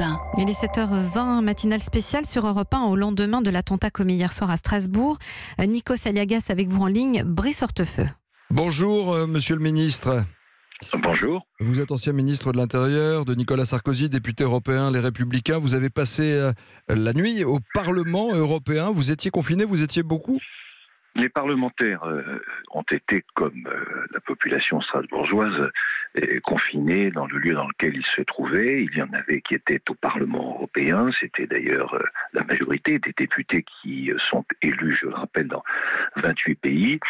Europe 1. Il est 7h20, matinale spéciale sur Europe 1 au lendemain de l'attentat commis hier soir à Strasbourg. Nikos Aliagas avec vous en ligne, Brice Hortefeux. Bonjour monsieur le ministre. Bonjour. Vous êtes ancien ministre de l'Intérieur de Nicolas Sarkozy, député européen Les Républicains. Vous avez passé la nuit au Parlement européen. Vous étiez confiné, vous étiez beaucoup ? Les parlementaires ont été, comme la population strasbourgeoise, confinés dans le lieu dans lequel ils se trouvaient. Il y en avait qui étaient au Parlement européen. C'était d'ailleurs la majorité des députés qui sont élus, je le rappelle, dans 28 pays.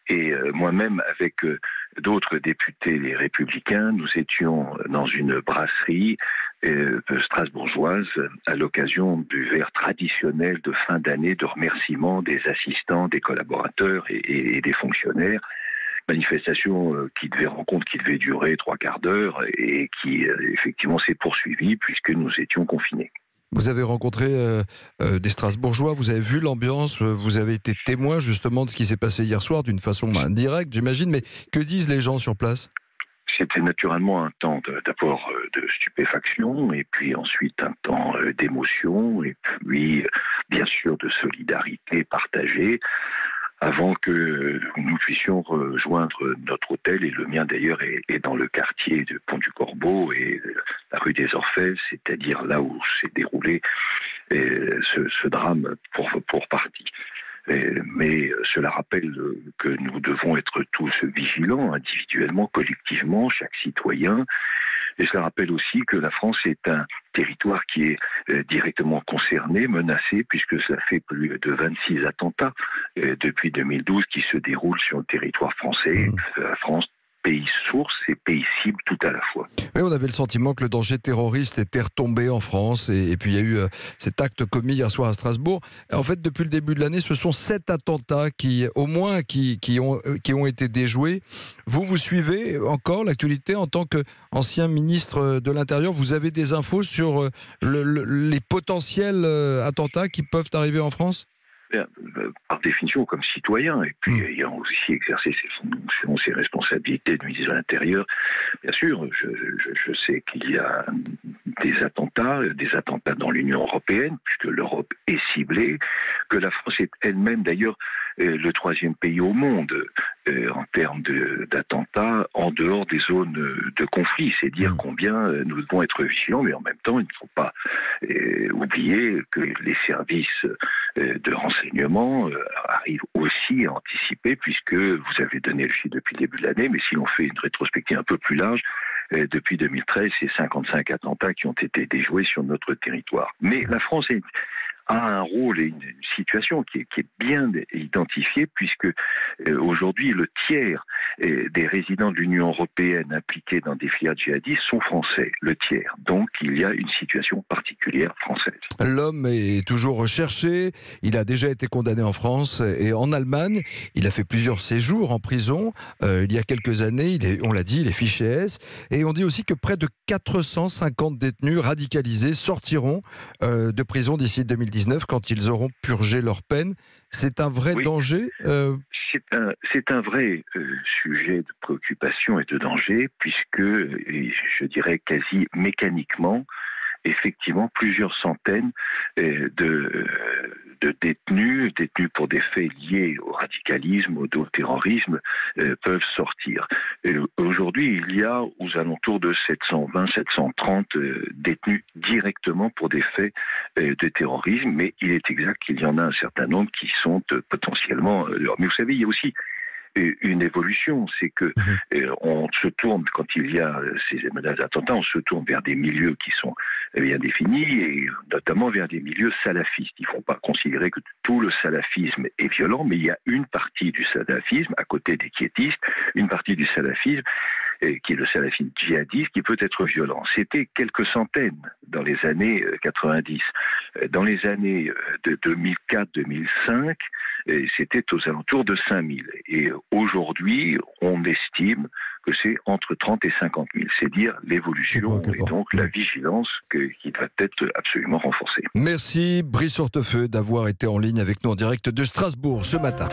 Et moi-même, avec d'autres députés Les Républicains, nous étions dans une brasserie strasbourgeoise à l'occasion du verre traditionnel de fin d'année de remerciement des assistants, des collaborateurs et des fonctionnaires. Manifestation qui devait durer 3 quarts d'heure et qui effectivement s'est poursuivie puisque nous étions confinés. Vous avez rencontré des Strasbourgeois, vous avez vu l'ambiance, vous avez été témoin justement de ce qui s'est passé hier soir d'une façon indirecte, j'imagine, mais que disent les gens sur place ? C'était naturellement un temps d'abord de stupéfaction et puis ensuite un temps d'émotion et puis bien sûr de solidarité partagée avant que nous puissions rejoindre notre hôtel. Et le mien d'ailleurs est dans le quartier de Pont du Corbeau et la rue des Orfèvres, c'est-à-dire là où s'est déroulé ce drame pour partie. Mais cela rappelle que nous devons être tous vigilants, individuellement, collectivement, chaque citoyen. Et cela rappelle aussi que la France est un territoire qui est directement concerné, menacé, puisque cela fait plus de 26 attentats depuis 2012 qui se déroulent sur le territoire français. La France, pays source et pays cible tout à la fois. Oui, on avait le sentiment que le danger terroriste était retombé en France et puis il y a eu cet acte commis hier soir à Strasbourg. En fait, depuis le début de l'année, ce sont 7 attentats qui ont été déjoués. Vous suivez encore l'actualité en tant qu'ancien ministre de l'Intérieur. Vous avez des infos sur les potentiels attentats qui peuvent arriver en France ? Par définition, comme citoyen, et puis ayant aussi exercé ses responsabilités de ministre de l'Intérieur, bien sûr, je sais qu'il y a des attentats dans l'Union européenne, puisque l'Europe est ciblée, que la France est elle-même d'ailleurs le 3e pays au monde en termes d'attentats en dehors des zones de conflit. C'est dire combien nous devons être vigilants, mais en même temps, il ne faut pas oublier que les services de renseignement arrivent aussi à anticiper, puisque vous avez donné le chiffre depuis le début de l'année, mais si l'on fait une rétrospective un peu plus large, depuis 2013, c'est 55 attentats qui ont été déjoués sur notre territoire. Mais la France a un rôle et une situation qui est bien identifiée, puisque aujourd'hui le tiers des résidents de l'Union européenne impliqués dans des filières djihadistes sont français, le tiers. Donc il y a une situation particulière française. L'homme est toujours recherché, il a déjà été condamné en France et en Allemagne, il a fait plusieurs séjours en prison, il y a quelques années, on l'a dit, il est fiché S, et on dit aussi que près de 450 détenus radicalisés sortiront de prison d'ici 2019 quand ils auront purgé leur peine. C'est un vrai danger C'est un vrai sujet de préoccupation et de danger, puisque, je dirais quasi mécaniquement, effectivement, plusieurs centaines de détenus pour des faits liés au radicalisme, au terrorisme, peuvent sortir. Aujourd'hui, il y a aux alentours de 720-730 détenus directement pour des faits de terrorisme, mais il est exact qu'il y en a un certain nombre qui sont potentiellement... Mais vous savez, il y a aussi une évolution, c'est que on se tourne, quand il y a ces menaces d'attentats, on se tourne vers des milieux qui sont bien définis, et notamment vers des milieux salafistes. Il ne faut pas considérer que tout le salafisme est violent, mais il y a une partie du salafisme, à côté des quiétistes, une partie du salafisme qui est le salafisme djihadiste, qui peut être violent. C'était quelques centaines dans les années 90. Dans les années de 2004-2005, c'était aux alentours de 5000. Et aujourd'hui, on estime que c'est entre 30 et 50 000. C'est dire l'évolution et donc la vigilance qui doit être absolument renforcée. Merci Brice Hortefeux d'avoir été en ligne avec nous en direct de Strasbourg ce matin.